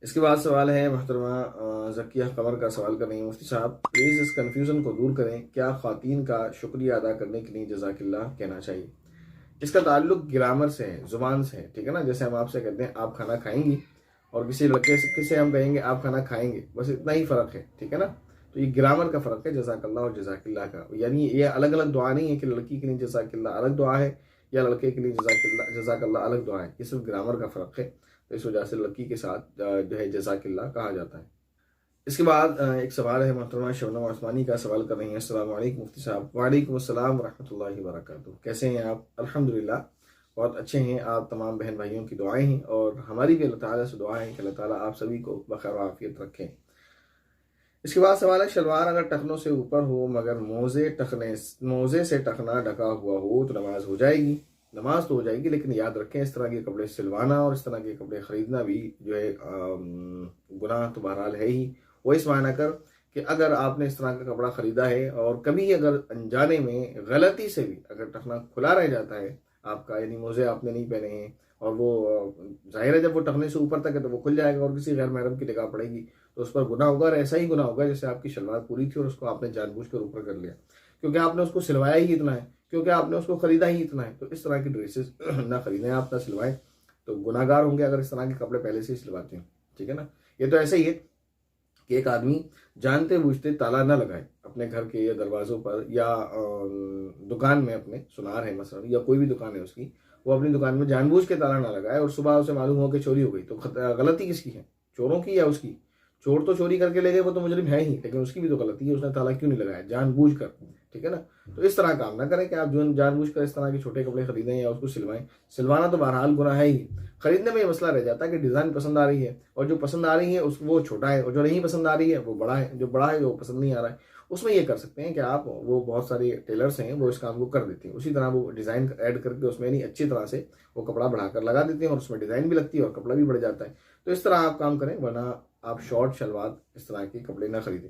इसके बाद सवाल है मोहतरमा ज़किया कमर का सवाल कर रही है, मुफ्ती साहब प्लीज़ इस कन्फ्यूज़न को दूर करें, क्या ख़वातीन का शुक्रिया अदा करने के लिए जज़ाकिल्लाह कहना चाहिए? इसका ताल्लुक ग्रामर से है, ज़ुबान से है, ठीक है ना। जैसे हम आपसे कहते हैं आप खाना खाएंगी और किसी लड़के से हम कहेंगे आप खाना खाएंगे, बस इतना ही फ़र्क है, ठीक है ना। तो ये ग्रामर का फ़र्क है जज़ाकल्लाह और जज़ाकिल्लाह का। यानी ये अलग अलग दुआ नहीं है कि लड़की के लिए जज़ाकिल्लाह अलग दुआ है या लड़के के लिए जज़ाकल्लाह अलग दुआ है, ये सिर्फ ग्रामर का फ़र्क है। तो इस वजह से लड़की के साथ जो है जज़ाकिल्लाह कहा जाता है। इसके बाद एक सवाल है, मोहतरमा शबनम आसमानी का सवाल कर रही हैं। अस्सलाम वालेकुम मुफ्ती साहब। वालेकुम अस्सलाम वरहमतुल्लाहि वबरकातुहू। कैसे हैं आप? अल्हम्दुलिल्लाह बहुत अच्छे हैं। आप तमाम बहन भाइयों की दुआएं हैं और हमारी भी अल्लाह ताला से दुआ है कि अल्लाह ताला आप सभी को बखैर आफियत रखें। इसके बाद सवाल है, शलवार अगर टखनों से ऊपर हो मगर मोजे से टखना ढका हुआ हो तो नमाज हो जाएगी? नमाज तो हो जाएगी, लेकिन याद रखें इस तरह के कपड़े सिलवाना और इस तरह के कपड़े ख़रीदना भी जो है गुनाह तो बहरहाल है ही। वो इस मायना कर कि अगर आपने इस तरह का कपड़ा ख़रीदा है और कभी अगर अनजाने में गलती से भी अगर टखना खुला रह जाता है आपका, यानी मोजे आपने नहीं पहने हैं और वो जाहिर है जब वो टखने से ऊपर तक है तो वो खुल जाएगा और किसी गैर महरम की निगाह पड़ेगी तो उस पर गुनाह होगा। और ऐसा ही गुनाह होगा जैसे आपकी शलवार पूरी थी और उसको आपने जानबूझकर ऊपर कर लिया, क्योंकि आपने उसको सिलवाया ही इतना है, क्योंकि आपने उसको खरीदा ही इतना है। तो इस तरह की ड्रेसेस ना खरीदें आप, ना सिलवाएं। तो गुनाहगार होंगे अगर इस तरह के कपड़े पहले से ही सिलवाते हैं, ठीक है ना। ये तो ऐसे ही है कि एक आदमी जानते बूझते ताला न लगाए अपने घर के या दरवाज़ों पर या दुकान में, अपने सुनार है मसलन या कोई भी दुकान है उसकी, वो अपनी दुकान में जानबूझ के ताला ना लगाए और सुबह उसे मालूम हो कि चोरी हो गई, तो गलती किसकी है? चोरों की या उसकी? चोर तो चोरी करके ले गए, वो तो मुजरिम है ही, लेकिन उसकी भी तो गलती है, उसने ताला क्यों नहीं लगाया जानबूझ कर, ठीक है ना। तो इस तरह काम ना करें कि आप जो जानबूझ कर इस तरह के छोटे कपड़े खरीदें या उसको सिलवाएं। सिलवाना तो बहरहाल गुनाह है ही। खरीदने में ये मसला रह जाता है कि डिज़ाइन पसंद आ रही है और जो पसंद आ रही है उस वो छोटा है और जो नहीं पसंद आ रही है वो बड़ा है, जो बड़ा है वो पसंद नहीं आ रहा है। उसमें ये कर सकते हैं कि आप, वो बहुत सारे टेलर्स हैं वो इस काम को कर देते हैं, उसी तरह वो डिज़ाइन ऐड करके उसमें नहीं अच्छी तरह से वो कपड़ा बढ़ाकर लगा देते हैं और उसमें डिज़ाइन भी लगती है और कपड़ा भी बढ़ जाता है। तो इस तरह आप काम करें, वरना आप शॉर्ट शलवार इस तरह के कपड़े ना खरीदें।